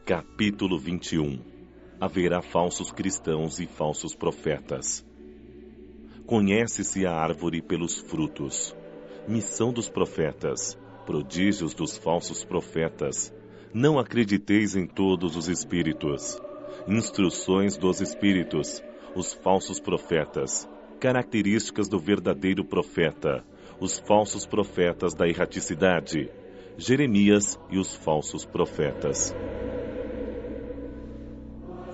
Capítulo 21. Haverá falsos cristãos e falsos profetas. Conhece-se a árvore pelos frutos. Missão dos profetas. Prodígios dos falsos profetas. Não acrediteis em todos os espíritos. Instruções dos espíritos. Os falsos profetas. Características do verdadeiro profeta. Os falsos profetas da erraticidade. Jeremias e os falsos profetas.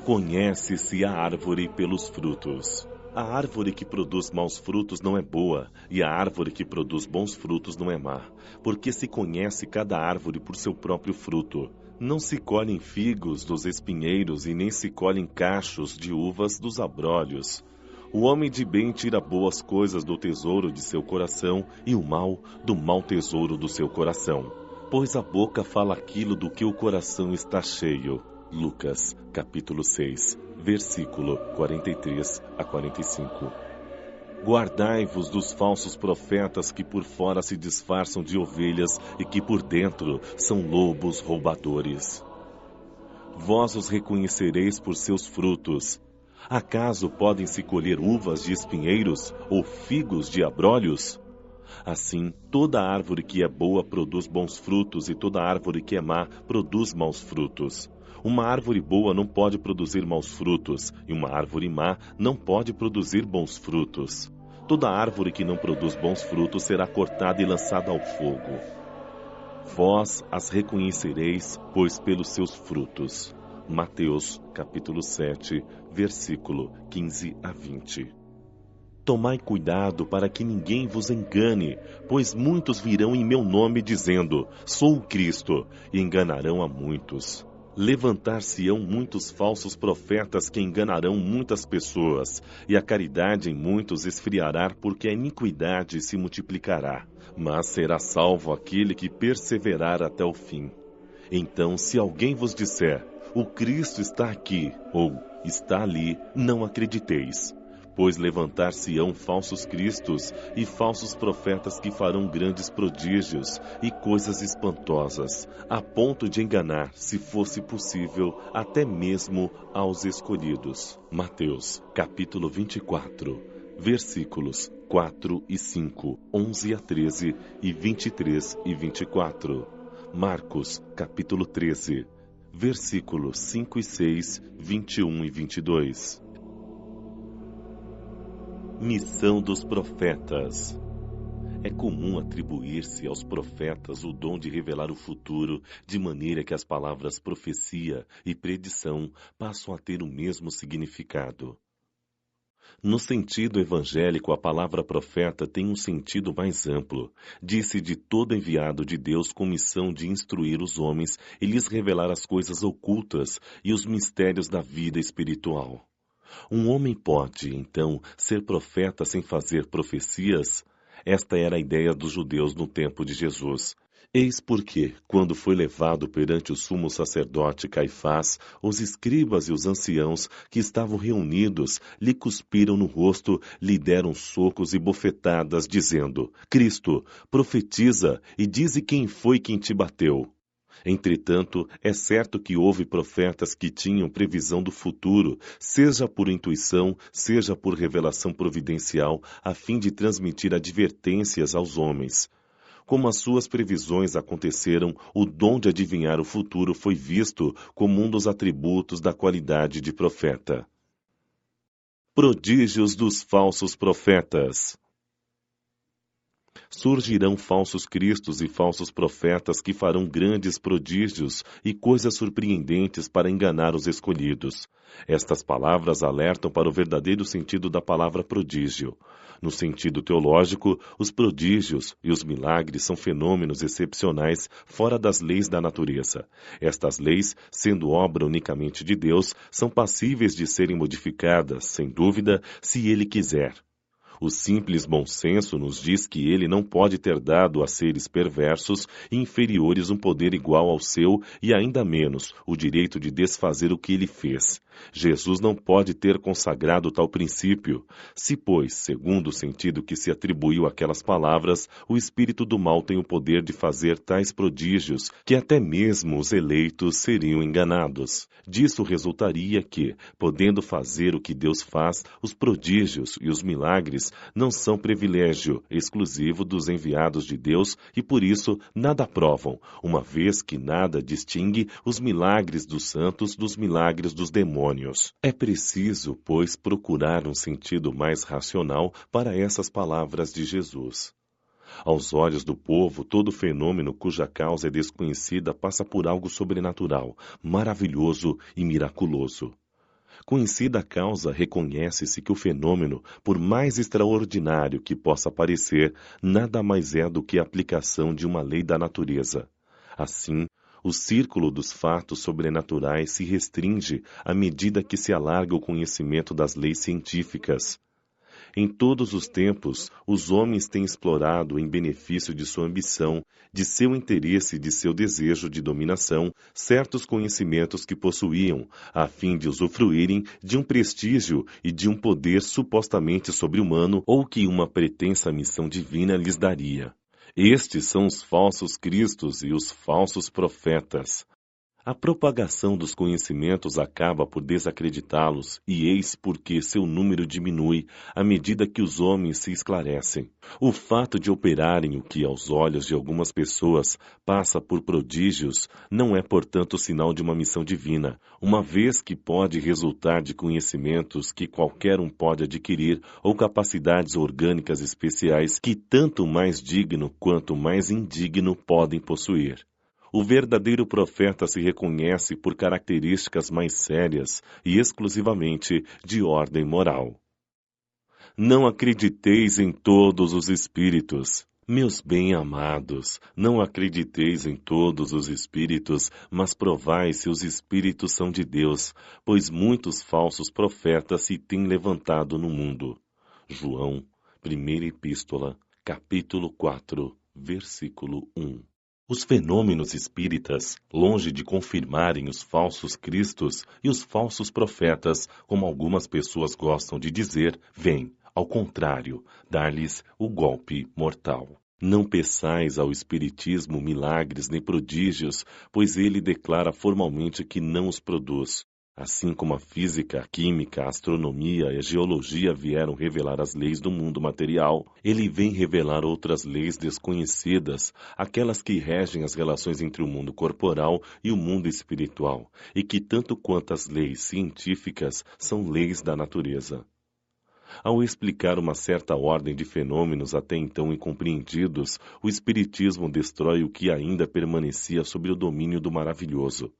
Conhece-se a árvore pelos frutos. A árvore que produz maus frutos não é boa, e a árvore que produz bons frutos não é má, porque se conhece cada árvore por seu próprio fruto. Não se colhem figos dos espinheiros e nem se colhem cachos de uvas dos abrolhos. O homem de bem tira boas coisas do tesouro de seu coração e o mal do mau tesouro do seu coração. Pois a boca fala aquilo do que o coração está cheio. Lucas, capítulo 6, versículo 43 a 45. Guardai-vos dos falsos profetas que por fora se disfarçam de ovelhas e que por dentro são lobos roubadores. Vós os reconhecereis por seus frutos. Acaso podem se colher uvas de espinheiros ou figos de abrolhos? Assim, toda árvore que é boa produz bons frutos e toda árvore que é má produz maus frutos. Uma árvore boa não pode produzir maus frutos, e uma árvore má não pode produzir bons frutos. Toda árvore que não produz bons frutos será cortada e lançada ao fogo. Vós as reconhecereis, pois pelos seus frutos. Mateus, capítulo 7, versículo 15 a 20. Tomai cuidado para que ninguém vos engane, pois muitos virão em meu nome dizendo, sou o Cristo, e enganarão a muitos. Levantar-se-ão muitos falsos profetas que enganarão muitas pessoas, e a caridade em muitos esfriará, porque a iniquidade se multiplicará. Mas será salvo aquele que perseverar até o fim. Então, se alguém vos disser, o Cristo está aqui, ou está ali, não acrediteis. Pois levantar-se-ão falsos cristos e falsos profetas que farão grandes prodígios e coisas espantosas, a ponto de enganar, se fosse possível, até mesmo aos escolhidos. Mateus, capítulo 24, versículos 4 e 5, 11 a 13 e 23 e 24. Marcos, capítulo 13, versículos 5 e 6, 21 e 22. Missão dos profetas. É comum atribuir-se aos profetas o dom de revelar o futuro, de maneira que as palavras profecia e predição passam a ter o mesmo significado. No sentido evangélico, a palavra profeta tem um sentido mais amplo. Diz-se de todo enviado de Deus com missão de instruir os homens e lhes revelar as coisas ocultas e os mistérios da vida espiritual. Um homem pode, então, ser profeta sem fazer profecias? Esta era a ideia dos judeus no tempo de Jesus. Eis porque, quando foi levado perante o sumo sacerdote Caifás, os escribas e os anciãos que estavam reunidos lhe cuspiram no rosto, lhe deram socos e bofetadas, dizendo, Cristo, profetiza e dize quem foi quem te bateu. Entretanto, é certo que houve profetas que tinham previsão do futuro, seja por intuição, seja por revelação providencial, a fim de transmitir advertências aos homens. Como as suas previsões aconteceram, o dom de adivinhar o futuro foi visto como um dos atributos da qualidade de profeta. Prodígios dos falsos profetas. Surgirão falsos cristos e falsos profetas que farão grandes prodígios e coisas surpreendentes para enganar os escolhidos. Estas palavras alertam para o verdadeiro sentido da palavra prodígio. No sentido teológico, os prodígios e os milagres são fenômenos excepcionais fora das leis da natureza. Estas leis, sendo obra unicamente de Deus, são passíveis de serem modificadas, sem dúvida, se Ele quiser. O simples bom senso nos diz que ele não pode ter dado a seres perversos e inferiores um poder igual ao seu e ainda menos o direito de desfazer o que ele fez. Jesus não pode ter consagrado tal princípio. Se, pois, segundo o sentido que se atribuiu àquelas palavras, o espírito do mal tem o poder de fazer tais prodígios, que até mesmo os eleitos seriam enganados. Disso resultaria que, podendo fazer o que Deus faz, os prodígios e os milagres não são privilégio exclusivo dos enviados de Deus e por isso nada provam, uma vez que nada distingue os milagres dos santos dos milagres dos demônios. É preciso, pois, procurar um sentido mais racional para essas palavras de Jesus. Aos olhos do povo, todo fenômeno cuja causa é desconhecida passa por algo sobrenatural, maravilhoso e miraculoso. Conhecida a causa, reconhece-se que o fenômeno, por mais extraordinário que possa parecer, nada mais é do que a aplicação de uma lei da natureza. Assim, o círculo dos fatos sobrenaturais se restringe à medida que se alarga o conhecimento das leis científicas. Em todos os tempos, os homens têm explorado em benefício de sua ambição, de seu interesse e de seu desejo de dominação, certos conhecimentos que possuíam, a fim de usufruírem de um prestígio e de um poder supostamente sobre-humano ou que uma pretensa missão divina lhes daria. Estes são os falsos cristos e os falsos profetas. A propagação dos conhecimentos acaba por desacreditá-los, e eis porque seu número diminui à medida que os homens se esclarecem. O fato de operarem o que, aos olhos de algumas pessoas, passa por prodígios, não é, portanto, sinal de uma missão divina, uma vez que pode resultar de conhecimentos que qualquer um pode adquirir ou capacidades orgânicas especiais que tanto mais digno quanto mais indigno podem possuir. O verdadeiro profeta se reconhece por características mais sérias e exclusivamente de ordem moral. Não acrediteis em todos os espíritos. Meus bem-amados, não acrediteis em todos os espíritos, mas provai se os espíritos são de Deus, pois muitos falsos profetas se têm levantado no mundo. João, 1ª Epístola, capítulo 4, versículo 1. Os fenômenos espíritas, longe de confirmarem os falsos cristos e os falsos profetas, como algumas pessoas gostam de dizer, vêm, ao contrário, dar-lhes o golpe mortal. Não peçais ao Espiritismo milagres nem prodígios, pois ele declara formalmente que não os produz. Assim como a física, a química, a astronomia e a geologia vieram revelar as leis do mundo material, ele vem revelar outras leis desconhecidas, aquelas que regem as relações entre o mundo corporal e o mundo espiritual, e que, tanto quanto as leis científicas, são leis da natureza. Ao explicar uma certa ordem de fenômenos até então incompreendidos, o Espiritismo destrói o que ainda permanecia sob o domínio do maravilhoso.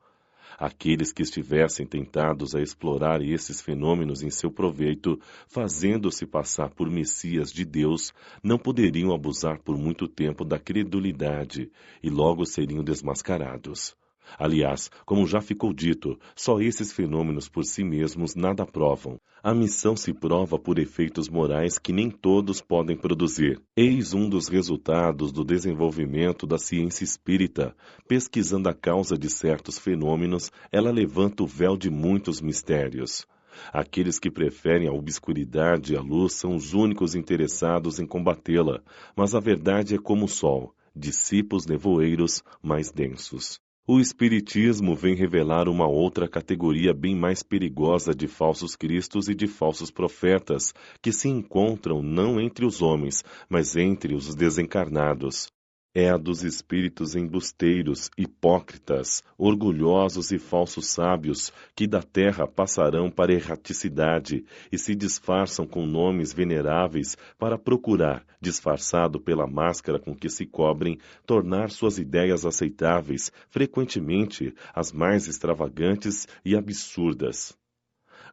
Aqueles que estivessem tentados a explorar esses fenômenos em seu proveito, fazendo-se passar por messias de Deus, não poderiam abusar por muito tempo da credulidade e logo seriam desmascarados. Aliás, como já ficou dito, só esses fenômenos por si mesmos nada provam. A missão se prova por efeitos morais que nem todos podem produzir. Eis um dos resultados do desenvolvimento da ciência espírita. Pesquisando a causa de certos fenômenos, ela levanta o véu de muitos mistérios. Aqueles que preferem a obscuridade e a luz são os únicos interessados em combatê-la, mas a verdade é como o sol, dissipa os nevoeiros mais densos. O Espiritismo vem revelar uma outra categoria bem mais perigosa de falsos cristos e de falsos profetas, que se encontram não entre os homens, mas entre os desencarnados. É a dos espíritos embusteiros, hipócritas, orgulhosos e falsos sábios, que da terra passarão para a erraticidade e se disfarçam com nomes veneráveis para procurar, disfarçado pela máscara com que se cobrem, tornar suas ideias aceitáveis, frequentemente as mais extravagantes e absurdas.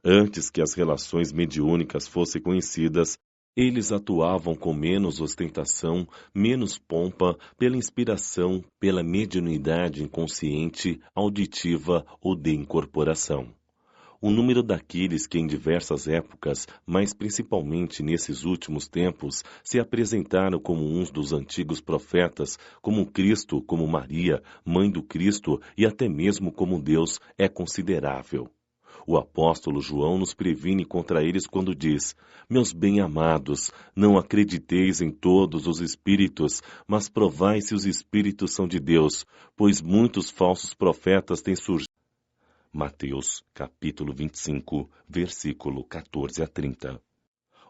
Antes que as relações mediúnicas fossem conhecidas, eles atuavam com menos ostentação, menos pompa, pela inspiração, pela mediunidade inconsciente, auditiva ou de incorporação. O número daqueles que em diversas épocas, mas principalmente nesses últimos tempos, se apresentaram como uns dos antigos profetas, como Cristo, como Maria, mãe do Cristo e até mesmo como Deus, é considerável. O apóstolo João nos previne contra eles quando diz: Meus bem-amados, não acrediteis em todos os espíritos, mas provai se os espíritos são de Deus, pois muitos falsos profetas têm surgido. Mateus, capítulo 25, versículo 14 a 30.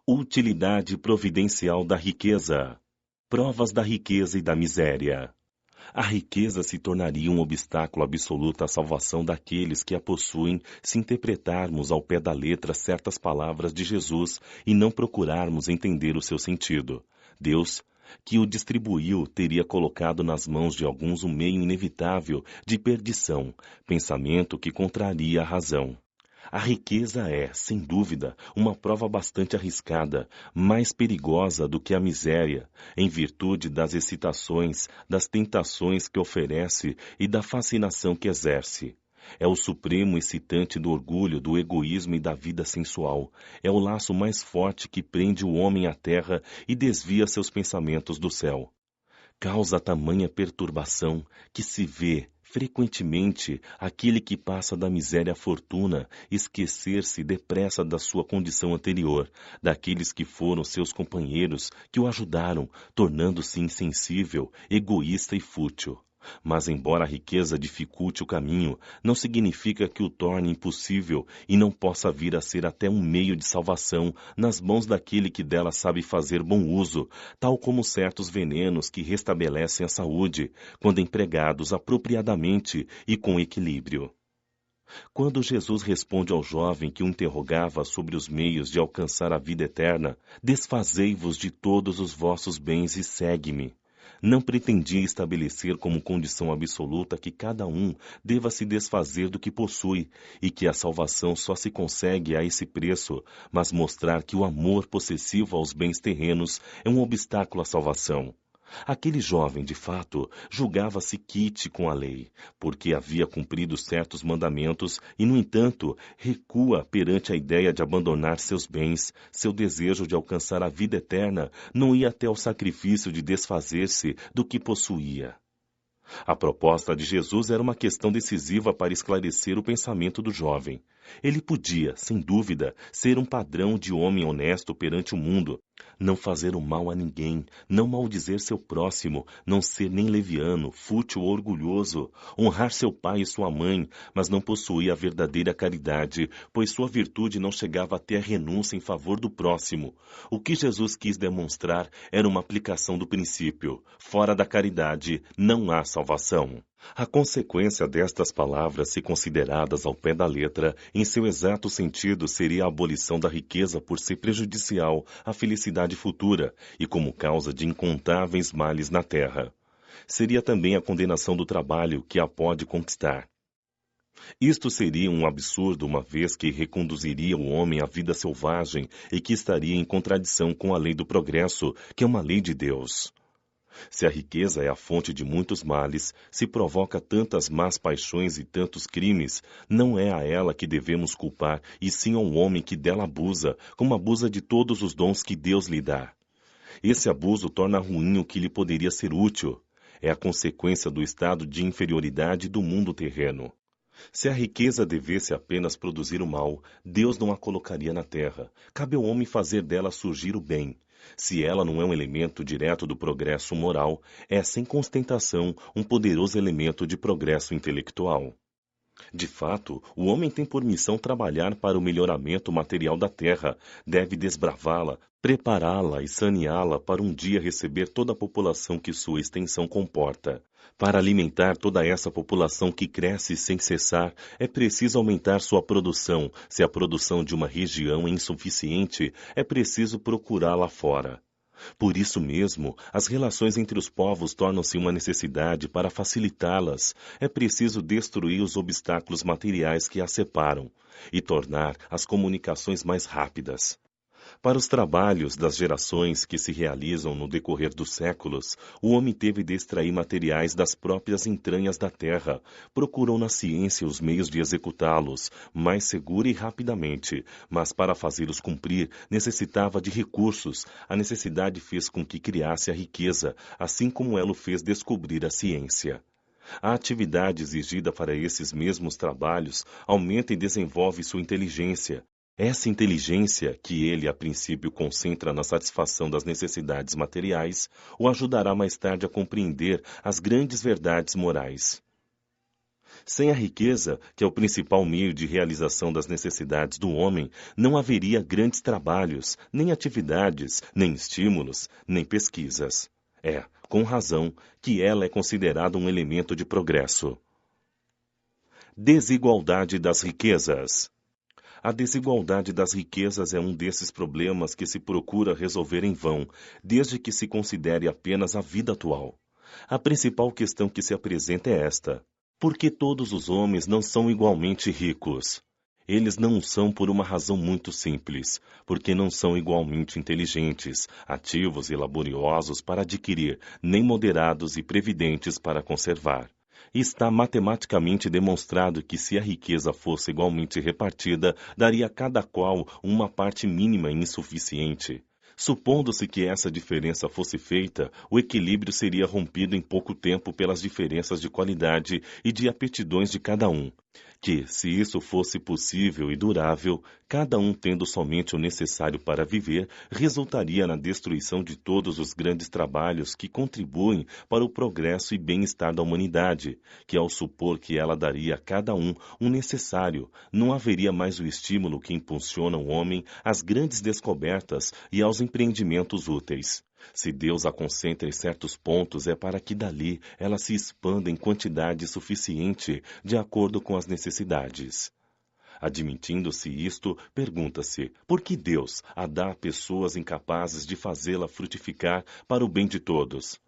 Utilidade providencial da riqueza. Provas da riqueza e da miséria. A riqueza se tornaria um obstáculo absoluto à salvação daqueles que a possuem se interpretarmos ao pé da letra certas palavras de Jesus e não procurarmos entender o seu sentido. Deus, que o distribuiu, teria colocado nas mãos de alguns um meio inevitável de perdição, pensamento que contraria a razão. A riqueza é, sem dúvida, uma prova bastante arriscada, mais perigosa do que a miséria, em virtude das excitações, das tentações que oferece e da fascinação que exerce. É o supremo excitante do orgulho, do egoísmo e da vida sensual. É o laço mais forte que prende o homem à terra e desvia seus pensamentos do céu. Causa tamanha perturbação que se vê, frequentemente, aquele que passa da miséria à fortuna esquecer-se depressa da sua condição anterior, daqueles que foram seus companheiros, que o ajudaram, tornando-se insensível, egoísta e fútil. Mas, embora a riqueza dificulte o caminho, não significa que o torne impossível e não possa vir a ser até um meio de salvação nas mãos daquele que dela sabe fazer bom uso, tal como certos venenos que restabelecem a saúde, quando empregados apropriadamente e com equilíbrio. Quando Jesus responde ao jovem que o interrogava sobre os meios de alcançar a vida eterna, desfazei-vos de todos os vossos bens e segue-me. Não pretendia estabelecer como condição absoluta que cada um deva se desfazer do que possui e que a salvação só se consegue a esse preço, mas mostrar que o amor possessivo aos bens terrenos é um obstáculo à salvação. Aquele jovem, de fato, julgava-se quite com a lei, porque havia cumprido certos mandamentos e, no entanto, recua perante a ideia de abandonar seus bens. Seu desejo de alcançar a vida eterna não ia até ao sacrifício de desfazer-se do que possuía. A proposta de Jesus era uma questão decisiva para esclarecer o pensamento do jovem. Ele podia, sem dúvida, ser um padrão de homem honesto perante o mundo, não fazer o mal a ninguém, não maldizer seu próximo, não ser nem leviano, fútil ou orgulhoso, honrar seu pai e sua mãe, mas não possuía a verdadeira caridade, pois sua virtude não chegava até a renúncia em favor do próximo. O que Jesus quis demonstrar era uma aplicação do princípio: fora da caridade não há salvação. A consequência destas palavras, se consideradas ao pé da letra, em seu exato sentido seria a abolição da riqueza por ser prejudicial à felicidade futura e como causa de incontáveis males na terra. Seria também a condenação do trabalho que a pode conquistar. Isto seria um absurdo, uma vez que reconduziria o homem à vida selvagem e que estaria em contradição com a lei do progresso, que é uma lei de Deus. Se a riqueza é a fonte de muitos males, se provoca tantas más paixões e tantos crimes, não é a ela que devemos culpar, e sim ao homem que dela abusa, como abusa de todos os dons que Deus lhe dá. Esse abuso torna ruim o que lhe poderia ser útil. É a consequência do estado de inferioridade do mundo terreno. Se a riqueza devesse apenas produzir o mal, Deus não a colocaria na terra. Cabe ao homem fazer dela surgir o bem. Se ela não é um elemento direto do progresso moral, é, sem constatação, um poderoso elemento de progresso intelectual. De fato, o homem tem por missão trabalhar para o melhoramento material da terra, deve desbravá-la, prepará-la e saneá-la para um dia receber toda a população que sua extensão comporta. Para alimentar toda essa população que cresce sem cessar, é preciso aumentar sua produção. Se a produção de uma região é insuficiente, é preciso procurá-la fora. Por isso mesmo, as relações entre os povos tornam-se uma necessidade. Para facilitá-las, é preciso destruir os obstáculos materiais que as separam e tornar as comunicações mais rápidas. Para os trabalhos das gerações que se realizam no decorrer dos séculos, o homem teve de extrair materiais das próprias entranhas da terra, procurou na ciência os meios de executá-los, mais segura e rapidamente, mas para fazê-los cumprir necessitava de recursos. A necessidade fez com que criasse a riqueza, assim como ela o fez descobrir a ciência. A atividade exigida para esses mesmos trabalhos aumenta e desenvolve sua inteligência. Essa inteligência, que ele a princípio concentra na satisfação das necessidades materiais, o ajudará mais tarde a compreender as grandes verdades morais. Sem a riqueza, que é o principal meio de realização das necessidades do homem, não haveria grandes trabalhos, nem atividades, nem estímulos, nem pesquisas. É, com razão, que ela é considerada um elemento de progresso. Desigualdade das riquezas. A desigualdade das riquezas é um desses problemas que se procura resolver em vão, desde que se considere apenas a vida atual. A principal questão que se apresenta é esta: por que todos os homens não são igualmente ricos? Eles não são por uma razão muito simples, porque não são igualmente inteligentes, ativos e laboriosos para adquirir, nem moderados e previdentes para conservar. Está matematicamente demonstrado que se a riqueza fosse igualmente repartida, daria a cada qual uma parte mínima e insuficiente. Supondo-se que essa diferença fosse feita, o equilíbrio seria rompido em pouco tempo pelas diferenças de qualidade e de aptidões de cada um. Que, se isso fosse possível e durável, cada um tendo somente o necessário para viver, resultaria na destruição de todos os grandes trabalhos que contribuem para o progresso e bem-estar da humanidade, que ao supor que ela daria a cada um necessário, não haveria mais o estímulo que impulsiona o homem às grandes descobertas e aos empreendimentos úteis. Se Deus a concentra em certos pontos, é para que dali ela se expanda em quantidade suficiente de acordo com as necessidades. Admitindo-se isto, pergunta-se, por que Deus a dá a pessoas incapazes de fazê-la frutificar para o bem de todos?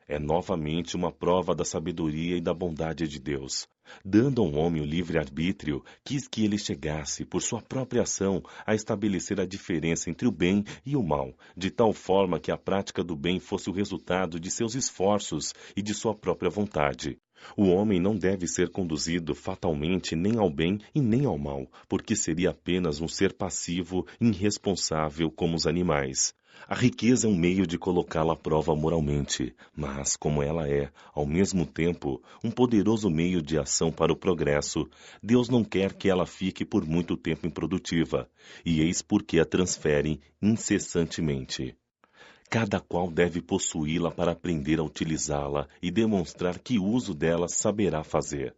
É novamente uma prova da sabedoria e da bondade de Deus. Dando ao homem o livre-arbítrio, quis que ele chegasse, por sua própria ação, a estabelecer a diferença entre o bem e o mal, de tal forma que a prática do bem fosse o resultado de seus esforços e de sua própria vontade. O homem não deve ser conduzido fatalmente nem ao bem e nem ao mal, porque seria apenas um ser passivo e irresponsável como os animais. A riqueza é um meio de colocá-la à prova moralmente, mas, como ela é, ao mesmo tempo, um poderoso meio de ação para o progresso, Deus não quer que ela fique por muito tempo improdutiva, e eis por que a transfere incessantemente. Cada qual deve possuí-la para aprender a utilizá-la e demonstrar que uso dela saberá fazer.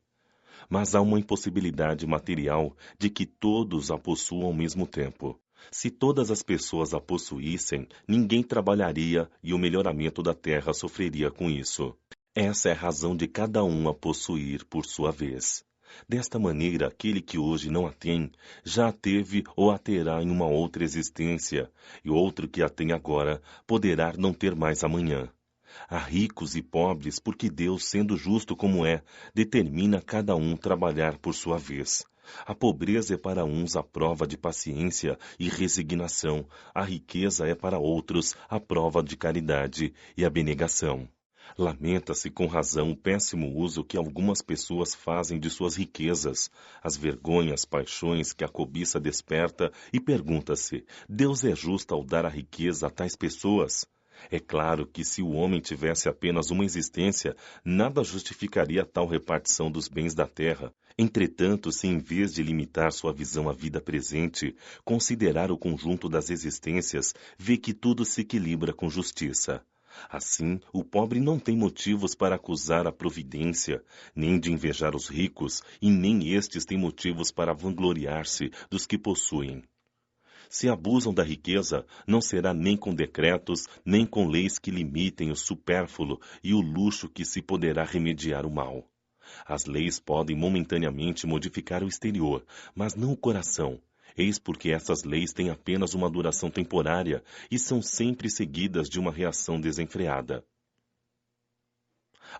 Mas há uma impossibilidade material de que todos a possuam ao mesmo tempo. Se todas as pessoas a possuíssem, ninguém trabalharia e o melhoramento da terra sofreria com isso. Essa é a razão de cada um a possuir por sua vez. Desta maneira, aquele que hoje não a tem, já a teve ou a terá em uma outra existência, e outro que a tem agora poderá não ter mais amanhã. Há ricos e pobres porque Deus, sendo justo como é, determina cada um trabalhar por sua vez. A pobreza é para uns a prova de paciência e resignação, a riqueza é para outros a prova de caridade e abnegação. Lamenta-se com razão o péssimo uso que algumas pessoas fazem de suas riquezas, as vergonhas, paixões que a cobiça desperta, e pergunta-se: Deus é justo ao dar a riqueza a tais pessoas? É claro que se o homem tivesse apenas uma existência, nada justificaria tal repartição dos bens da terra. Entretanto, se em vez de limitar sua visão à vida presente, considerar o conjunto das existências, vê que tudo se equilibra com justiça. Assim, o pobre não tem motivos para acusar a providência, nem de invejar os ricos, e nem estes têm motivos para vangloriar-se dos que possuem. Se abusam da riqueza, não será nem com decretos, nem com leis que limitem o supérfluo e o luxo que se poderá remediar o mal. As leis podem momentaneamente modificar o exterior, mas não o coração. Eis porque essas leis têm apenas uma duração temporária e são sempre seguidas de uma reação desenfreada.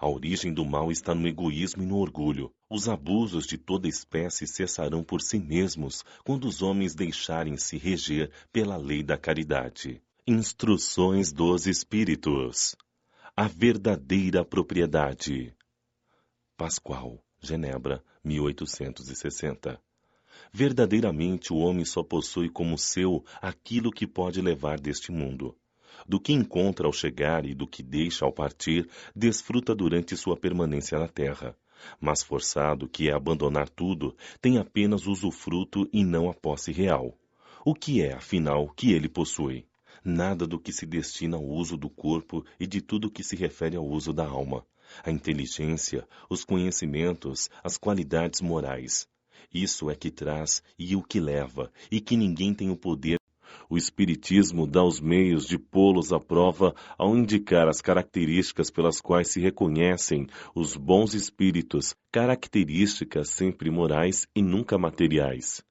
A origem do mal está no egoísmo e no orgulho. Os abusos de toda espécie cessarão por si mesmos quando os homens deixarem-se reger pela lei da caridade. Instruções dos Espíritos. A verdadeira propriedade. Pascoal, Genebra, 1860. Verdadeiramente o homem só possui como seu aquilo que pode levar deste mundo. Do que encontra ao chegar e do que deixa ao partir, desfruta durante sua permanência na terra. Mas forçado, que é abandonar tudo, tem apenas usufruto e não a posse real. O que é, afinal, que ele possui? Nada do que se destina ao uso do corpo e de tudo que se refere ao uso da alma. A inteligência, os conhecimentos, as qualidades morais. Isso é que traz e o que leva, e que ninguém tem o poder. O Espiritismo dá os meios de pô-los à prova ao indicar as características pelas quais se reconhecem os bons espíritos, características sempre morais e nunca materiais.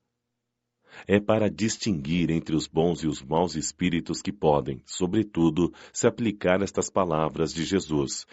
É para distinguir entre os bons e os maus espíritos que podem, sobretudo, se aplicar estas palavras de Jesus.